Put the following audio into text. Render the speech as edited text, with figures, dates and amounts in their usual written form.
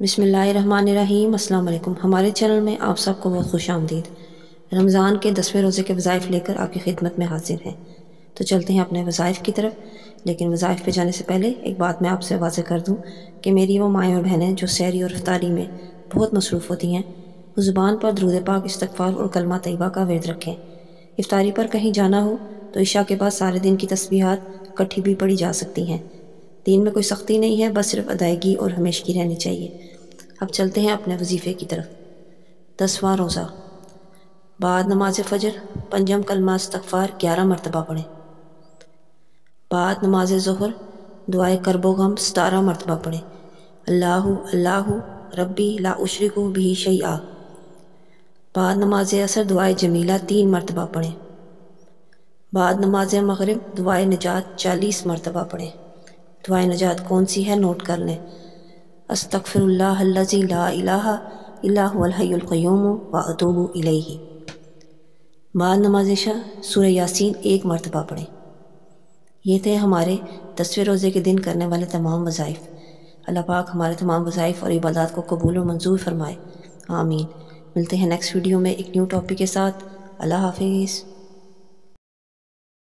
بسم اللہ الرحمن الرحیم۔ السلام علیکم۔ ہمارے چینل میں آپ سب کو بہت خوش آمدید۔ رمضان کے 10ویں روزے کے وظائف لے کر آپ کی خدمت میں حاضر ہیں۔ تو چلتے ہیں اپنے وظائف کی طرف، لیکن وظائف پہ جانے سے پہلے ایک بات میں آپ سے واضح کر دوں کہ میری وہ مائیں اور بہنیں جو سحری اور افطاری میں بہت مصروف ہوتی ہیں، وہ زبان پر درود پاک، استغفار اور کلمہ طیبہ کا ورد رکھیں۔ افطاری پر کہیں جانا ہو تو عشاء کے بعد سارے دن کی تسبیحات اکٹھی بھی پڑھی جا سکتی ہیں۔ دین میں کوئی سختی نہیں ہے، بس صرف ادائیگی اور ہمیشگی رہنی چاہیے۔ اب چلتے ہیں اپنے وظیفے کی طرف۔ 10واں روزہ، بعد نماز فجر پنجم کلمہ استغفار 11 مرتبہ پڑھیں۔ بعد نماز ظہر دعائے کرب و غم 17 مرتبہ پڑھیں۔ اللہ اللہ ربی لا اشرک بہ شیئا۔ بعد نماز عصر دعائے جمیلہ 3 مرتبہ پڑھیں۔ بعد نماز مغرب دعائے نجات 40 مرتبہ پڑھیں۔ دعائے نجات کون سی ہے نوٹ کر لیں۔ استغفر اللہ الذی لا الہ الا هو الحی القیوم واتوب الیہ۔ بعد نماز عشاء سورہ یاسین 1 مرتبہ پڑھیں۔ یہ تھے ہمارے 10ویں روزے کے دن کرنے والے تمام وظائف۔ اللہ پاک ہمارے تمام وظائف اور عبادات کو قبول و منظور فرمائے، آمین۔ ملتے ہیں نیکسٹ ویڈیو میں ایک نیو ٹاپک کے ساتھ۔ اللہ حافظ۔